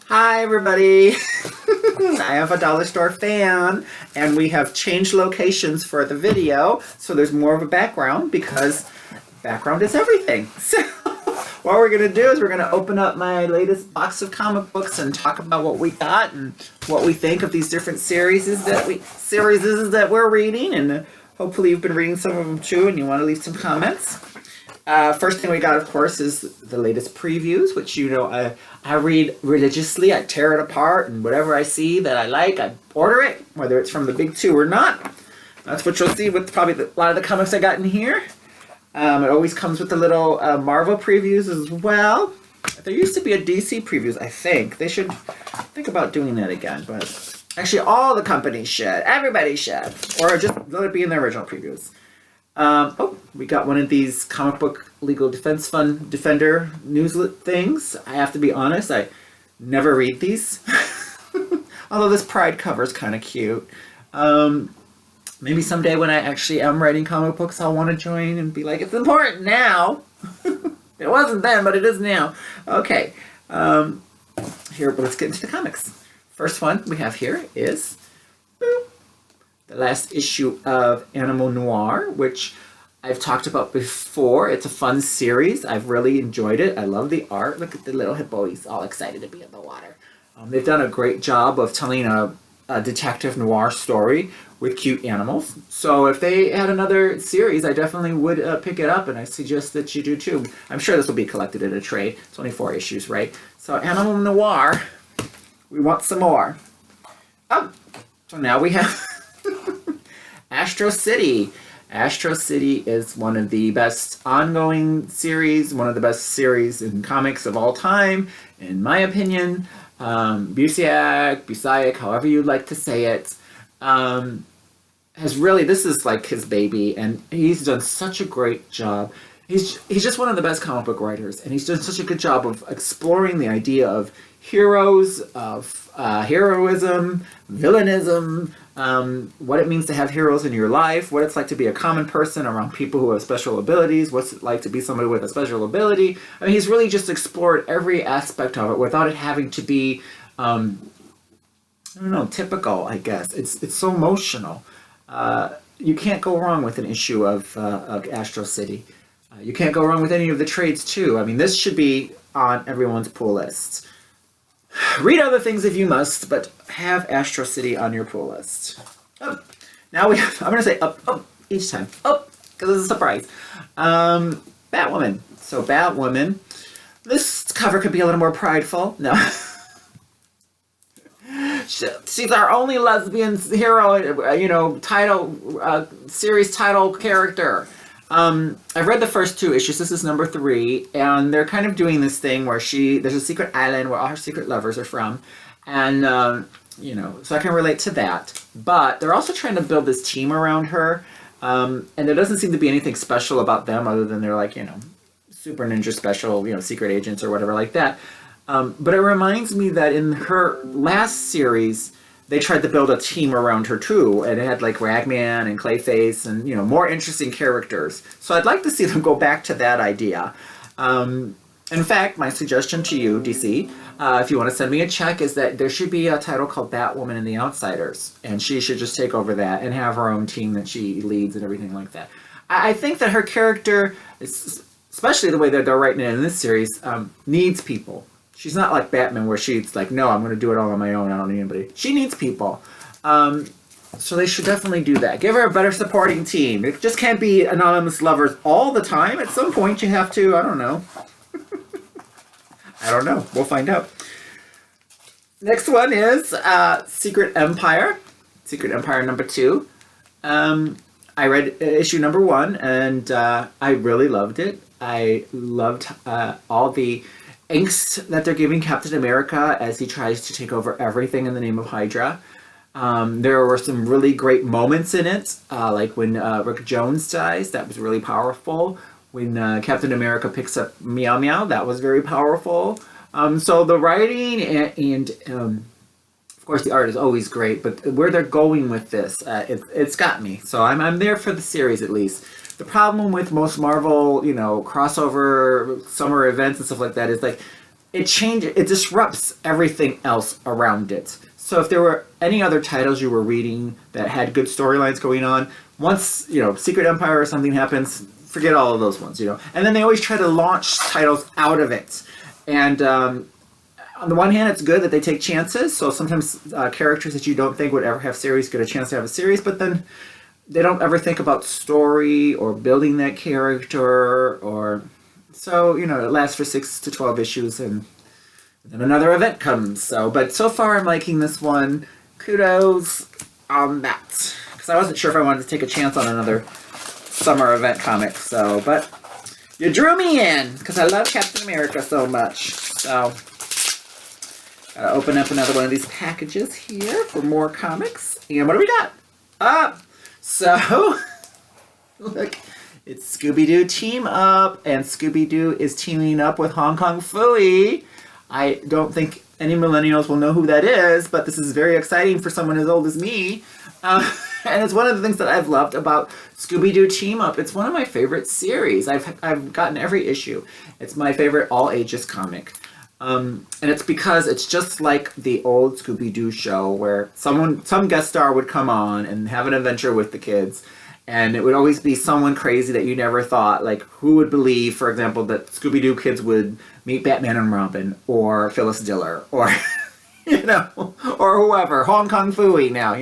Hi everybody! I am a dollar store fan, and we have changed locations for the video, so there's more of a background because background is everything. So what we're going to do is we're going to open up my latest box of comic books and talk about what we got and what we think of these different series that we're reading, and hopefully you've been reading some of them too and you want to leave some comments. First thing we got, of course, is the latest previews, which I read religiously. I tear it apart, and whatever I see that I like, I order it, whether it's from the big two or not. That's what you'll see with probably a lot of the comics I got in here. It always comes with the little Marvel previews as well. There used to be a DC previews, I think. They should think about doing that again, but actually all the companies should. Everybody should. Or just let it be in the original previews. We got one of these comic book legal defense fund defender newslet things. I have to be honest, I never read these. Although this Pride cover is kind of cute. Maybe someday when I actually am writing comic books, I'll want to join and be like, it's important now. It wasn't then, but it is now. Okay. Here, let's get into the comics. First one we have here is the last issue of Animal Noir, which I've talked about before. It's a fun series. I've really enjoyed it. I love the art. Look at the little hippo. He's all excited to be in the water. They've done a great job of telling a detective noir story with cute animals. So if they had another series, I definitely would pick it up, and I suggest that you do too. I'm sure this will be collected in a trade. It's only 4 issues, right? So Animal Noir, we want some more. So now we have Astro City. Astro City is one of the best ongoing series, one of the best series in comics of all time, in my opinion. Busiek, however you'd like to say it, this is like his baby, and he's done such a great job. He's just one of the best comic book writers, and he's done such a good job of exploring the idea of heroes, of heroism, villainism, what it means to have heroes in your life, what it's like to be a common person around people who have special abilities, what's it like to be somebody with a special ability. I mean, he's really just explored every aspect of it without it having to be, typical, I guess. It's so emotional. You can't go wrong with an issue of Astro City. You can't go wrong with any of the trades, too. I mean, this should be on everyone's pull list. Read other things if you must, but have Astro City on your pull list. Now we have, I'm going to say up each time. Up, because it's a surprise. Batwoman. So Batwoman. This cover could be a little more prideful. No. She's our only lesbian hero, series title character. I've read the first 2 issues. This is number 3, and they're kind of doing this thing where there's a secret island where all her secret lovers are from, and so I can relate to that. But they're also trying to build this team around her, and there doesn't seem to be anything special about them other than they're like super ninja special, secret agents or whatever like that. But it reminds me that in her last series, they tried to build a team around her too, and it had like Ragman and Clayface and more interesting characters. So I'd like to see them go back to that idea. In fact, my suggestion to you, DC, if you want to send me a check, is that there should be a title called Batwoman and the Outsiders, and she should just take over that and have her own team that she leads and everything like that. I think that her character, especially the way that they're writing it in this series, needs people. She's not like Batman where she's like, no, I'm going to do it all on my own. I don't need anybody. She needs people. So they should definitely do that. Give her a better supporting team. It just can't be anonymous lovers all the time. At some point you have to, I don't know. I don't know. We'll find out. Next one is Secret Empire. Secret Empire number 2. I read issue number 1, and I really loved it. I loved all the angst that they're giving Captain America as he tries to take over everything in the name of Hydra. There were some really great moments in it, like when Rick Jones dies. That was really powerful. When Captain America picks up Meow Meow, that was very powerful. So the writing and of course the art is always great, but where they're going with this, it's got me. So I'm there for the series at least. The problem with most Marvel, crossover summer events and stuff like that is like it disrupts everything else around it. So if there were any other titles you were reading that had good storylines going on, once, Secret Empire or something happens, forget all of those ones, And then they always try to launch titles out of it. And on the one hand, it's good that they take chances. So sometimes characters that you don't think would ever have series get a chance to have a series, but then they don't ever think about story or building that character, or so it lasts for 6 to 12 issues, and then another event comes. But so far I'm liking this one. Kudos on that, because I wasn't sure if I wanted to take a chance on another summer event comic. But you drew me in because I love Captain America so much. So gotta open up another one of these packages here for more comics. And what do we got? So look, it's Scooby-Doo Team Up, and Scooby-Doo is teaming up with Hong Kong Phooey. I don't think any millennials will know who that is, but this is very exciting for someone as old as me. And it's one of the things that I've loved about Scooby-Doo Team Up. It's one of my favorite series. I've gotten every issue. It's my favorite all ages comic. And it's because it's just like the old Scooby-Doo show where some guest star would come on and have an adventure with the kids. And it would always be someone crazy that you never thought. Like, who would believe, for example, that Scooby-Doo kids would meet Batman and Robin, or Phyllis Diller, or, or whoever, Hong Kong Phooey now,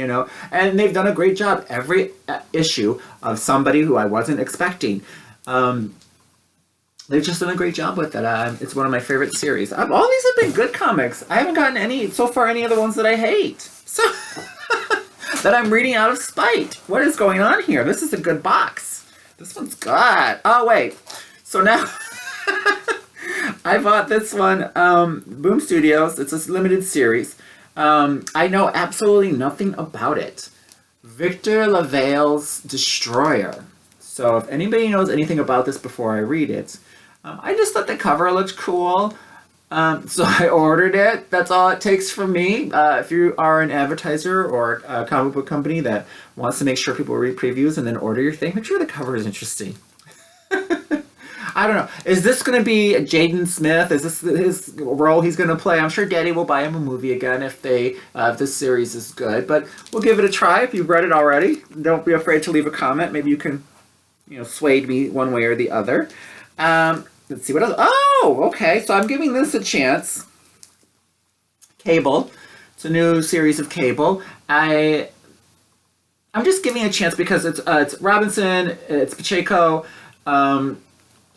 And they've done a great job every issue of somebody who I wasn't expecting. They've just done a great job with it. It's one of my favorite series. All these have been good comics. I haven't gotten any other ones that I hate. So... that I'm reading out of spite. What is going on here? This is a good box. This one's good. Oh, wait. So now I bought this one, Boom Studios. It's a limited series. I know absolutely nothing about it. Victor LaValle's Destroyer. So if anybody knows anything about this before I read it, I just thought the cover looked cool. So I ordered it. That's all it takes from me. If you are an advertiser or a comic book company that wants to make sure people read previews and then order your thing, make sure the cover is interesting. I don't know. Is this going to be Jaden Smith? Is this his role he's going to play? I'm sure Daddy will buy him a movie again if this series is good. But we'll give it a try. If you've read it already, don't be afraid to leave a comment. Maybe you can, sway me one way or the other. Let's see what else. Oh, okay. So I'm giving this a chance. Cable. It's a new series of Cable. I'm just giving it a chance because it's Robinson, it's Pacheco.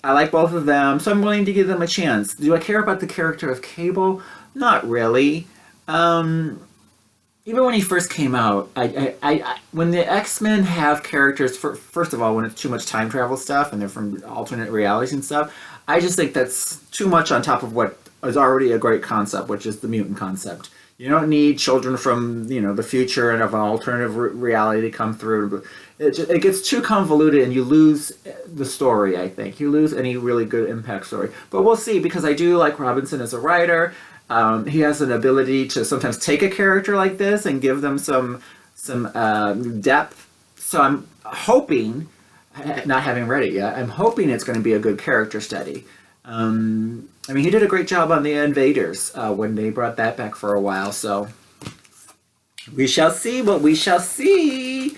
I like both of them, so I'm willing to give them a chance. Do I care about the character of Cable? Not really. Even when he first came out, when the X-Men have characters, first of all, when it's too much time travel stuff and they're from alternate realities and stuff, I just think that's too much on top of what is already a great concept, which is the mutant concept. You don't need children from, the future and of an alternative reality to come through. It gets too convoluted and you lose the story, I think. You lose any really good impact story. But we'll see, because I do like Robinson as a writer. He has an ability to sometimes take a character like this and give them some depth. So I'm hoping, not having read it yet, I'm hoping it's going to be a good character study. He did a great job on the Invaders when they brought that back for a while. So we shall see what we shall see.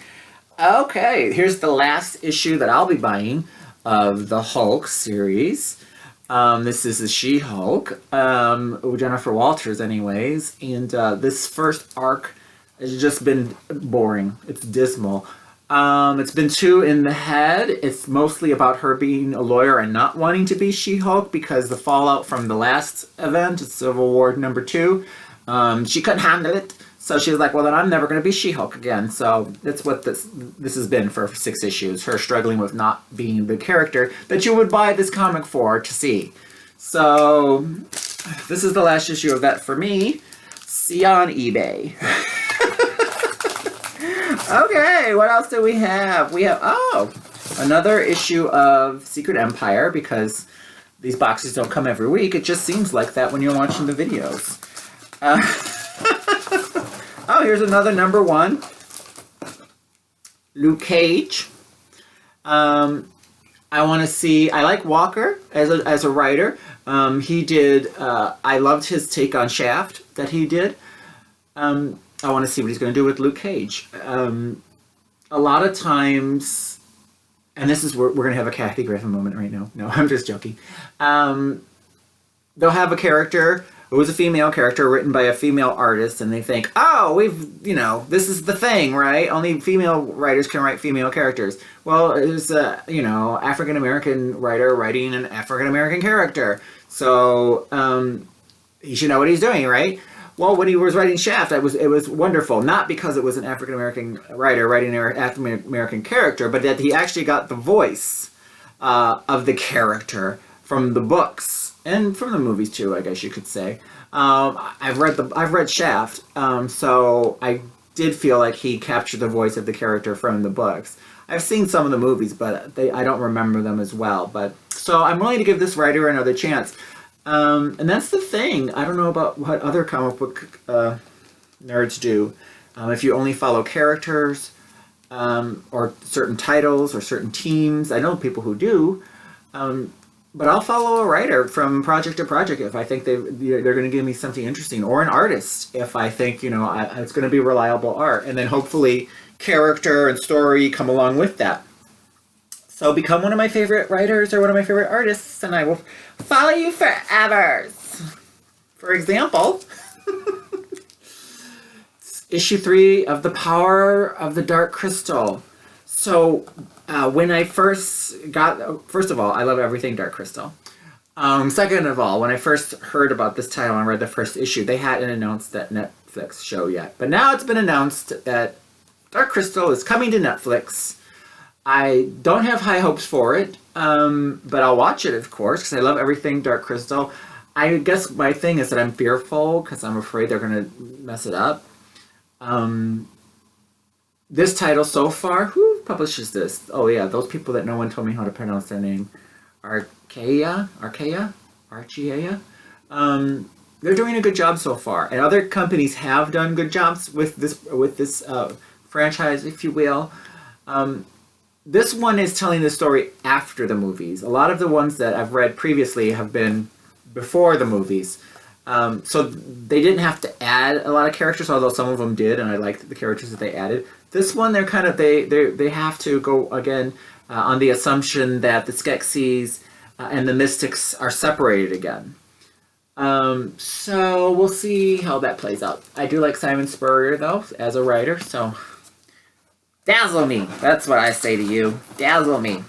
Okay, here's the last issue that I'll be buying of the Hulk series. This is the She-Hulk, Jennifer Walters anyways, and this first arc has just been boring. It's dismal. It's been 2 in the head. It's mostly about her being a lawyer and not wanting to be She-Hulk because the fallout from the last event, Civil War #2, she couldn't handle it. So she was like, well, then I'm never going to be She-Hulk again. So that's what this has been for 6 issues, her struggling with not being the character that you would buy this comic for to see. So this is the last issue of that for me. See ya on eBay. Okay, what else do we have? We have, another issue of Secret Empire, because these boxes don't come every week. It just seems like that when you're watching the videos. Here's another #1. Luke Cage. I want to see, I like Walker as a writer. He did. I loved his take on Shaft that he did. I want to see what he's going to do with Luke Cage. A lot of times, and this is where we're going to have a Kathy Griffin moment right now. No, I'm just joking. They'll have a character who is a female character written by a female artist, and they think, oh, this is the thing, right? Only female writers can write female characters. Well, there's a, African American writer writing an African American character. So, he should know what he's doing, right? Well, when he was writing Shaft, it was wonderful. Not because it was an African American writer writing an African American character, but that he actually got the voice of the character from the books and from the movies too, I guess you could say. I've read Shaft, so I did feel like he captured the voice of the character from the books. I've seen some of the movies, but I don't remember them as well. But so I'm willing to give this writer another chance. And that's the thing. I don't know about what other comic book nerds do. If you only follow characters, or certain titles or certain teams, I know people who do. But I'll follow a writer from project to project if I think they're going to give me something interesting, or an artist if I think it's going to be reliable art, and then hopefully character and story come along with that. So become one of my favorite writers or one of my favorite artists, and I will follow you forever. For example, issue 3 of The Power of the Dark Crystal. So when I first of all, I love everything Dark Crystal. Second of all, when I first heard about this title and read the first issue, they hadn't announced that Netflix show yet. But now it's been announced that Dark Crystal is coming to Netflix. I don't have high hopes for it, but I'll watch it, of course, because I love everything Dark Crystal. I guess my thing is that I'm fearful because I'm afraid they're going to mess it up. This title so far, who publishes this? Oh yeah, those people that no one told me how to pronounce their name. Archaea? They're doing a good job so far. And other companies have done good jobs with this franchise, if you will. This one is telling the story after the movies. A lot of the ones that I've read previously have been before the movies. So they didn't have to add a lot of characters, although some of them did, and I liked the characters that they added. This one, they have to go again on the assumption that the Skeksis and the Mystics are separated again. So we'll see how that plays out. I do like Simon Spurrier though as a writer, so dazzle me. That's what I say to you. Dazzle me.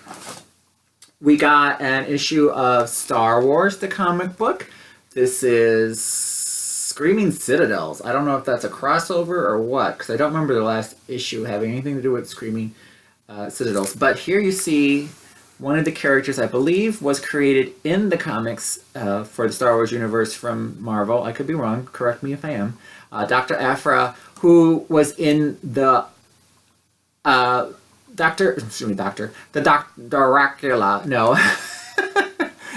We got an issue of Star Wars, the comic book. This is Screaming Citadels. I don't know if that's a crossover or what, because I don't remember the last issue having anything to do with Screaming Citadels. But here you see one of the characters, I believe, was created in the comics for the Star Wars universe from Marvel. I could be wrong. Correct me if I am. Dr. Aphra, who was in the Dracula, no.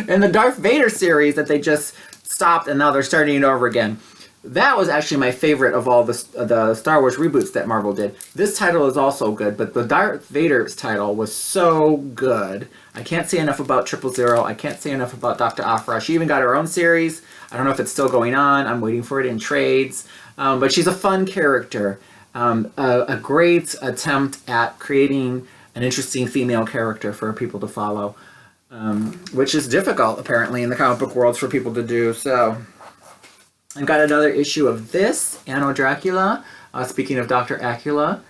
in the Darth Vader series that they just stopped and now they're starting it over again. That was actually my favorite of all the Star Wars reboots that Marvel did. This title is also good, but the Darth Vader's title was so good. I can't say enough about 000. I can't say enough about Dr. Aphra. She even got her own series. I don't know if it's still going on. I'm waiting for it in trades. But she's a fun character. A great attempt at creating an interesting female character for people to follow, which is difficult, apparently, in the comic book world for people to do. So I've got another issue of this, Anno Dracula. Speaking of Dr. Acula.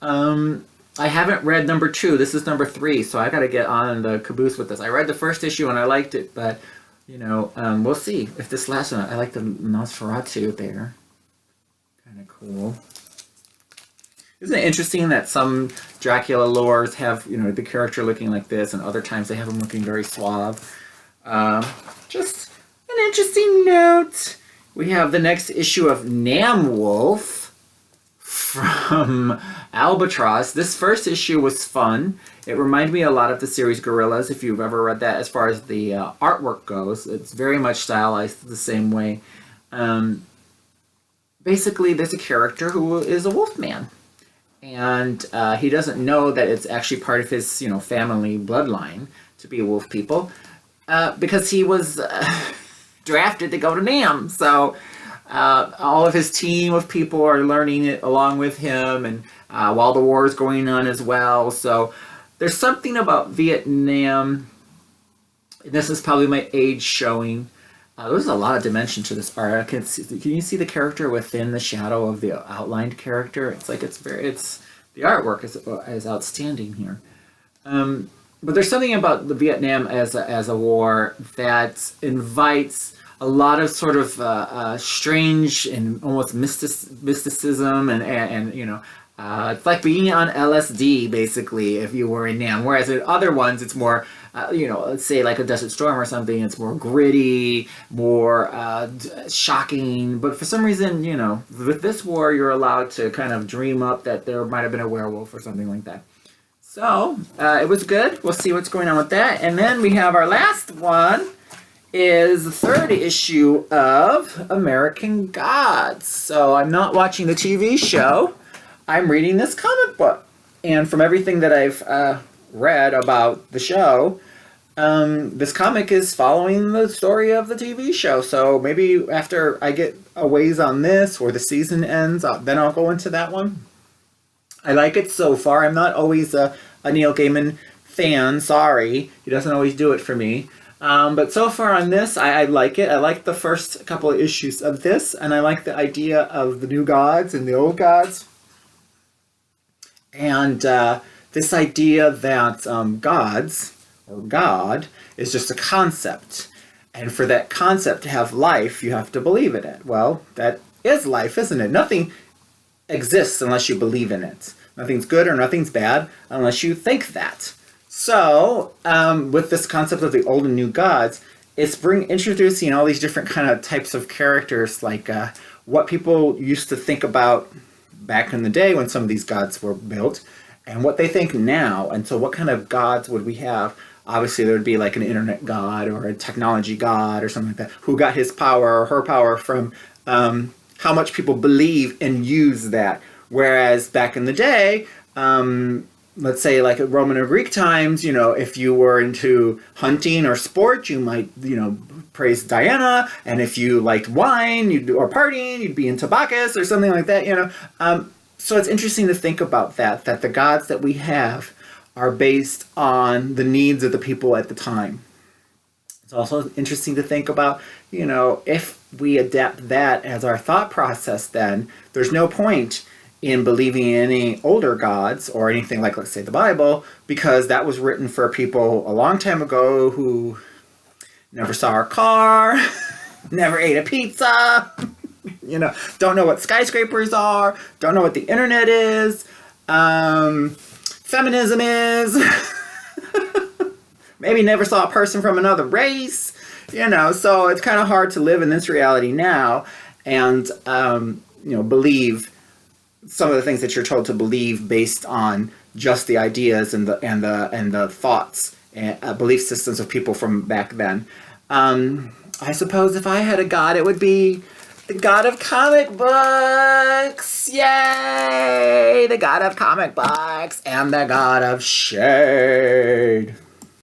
I haven't read number 2. This is number 3, so I got to get on the caboose with this. I read the first issue and I liked it, but, we'll see if this last one. I like the Nosferatu there. Kind of cool. Isn't it interesting that some Dracula lores have, the character looking like this, and other times they have him looking very suave? Just an interesting note. We have the next issue of Namwolf from Albatross. This first issue was fun. It reminded me a lot of the series Gorillas, if you've ever read that, as far as the artwork goes. It's very much stylized the same way. Basically, there's a character who is a wolfman. And he doesn't know that it's actually part of his, family bloodline to be wolf people. because he was drafted to go to Nam. So all of his team of people are learning it along with him, and while the war is going on as well. So there's something about Vietnam. This is probably my age showing. There's a lot of dimension to this art. Can you see the character within the shadow of the outlined character? It's like it's the artwork is outstanding here. But there's something about the Vietnam as a war that invites a lot of sort of strange and almost mysticism and you know. It's like being on LSD, basically, if you were in Nam. Whereas in other ones, it's more, you know, let's say like a Desert Storm or something, it's more gritty, more shocking. But for some reason, you know, with this war, you're allowed to kind of dream up that there might have been a werewolf or something like that. So, it was good. We'll see what's going on with that. And then we have our last one is the third issue of American Gods. So I'm not watching the TV show. I'm reading this comic book. And from everything that I've read about the show, this comic is following the story of the TV show. So maybe after I get a ways on this or the season ends, then I'll go into that one. I like it so far. I'm not always a Neil Gaiman fan. Sorry. He doesn't always do it for me. But so far on this, I like it. I like the first couple of issues of this. And I like the idea of the new gods and the old gods. And this idea that gods, or God, is just a concept. And for that concept to have life, you have to believe in it. Well, that is life, isn't it? Nothing exists unless you believe in it. Nothing's good or nothing's bad unless you think that. So, with this concept of the old and new gods, it's introducing all these different kind of types of characters, like what people used to think about back in the day when some of these gods were built, and what they think now. And so what kind of gods would we have? Obviously, there would be like an internet god or a technology god or something like that, who got his power or her power from how much people believe and use that. Whereas back in the day, let's say like at Roman or Greek times, you know, if you were into hunting or sport, you might, you know, praise Diana. And if you liked wine or partying, you'd be into Bacchus or something like that, you know. So it's interesting to think about that the gods that we have are based on the needs of the people at the time. It's also interesting to think about, you know, if we adapt that as our thought process, then there's no point in believing in any older gods or anything like, let's say, the Bible, because that was written for people a long time ago who never saw a car, never ate a pizza, you know, don't know what skyscrapers are, don't know what the internet is, feminism is, maybe never saw a person from another race, you know, so it's kind of hard to live in this reality now and, you know, believe some of the things that you're told to believe based on just the ideas and the thoughts and belief systems of people from back then. I suppose if I had a god, it would be the god of comic books. Yay! The god of comic books and the god of shade.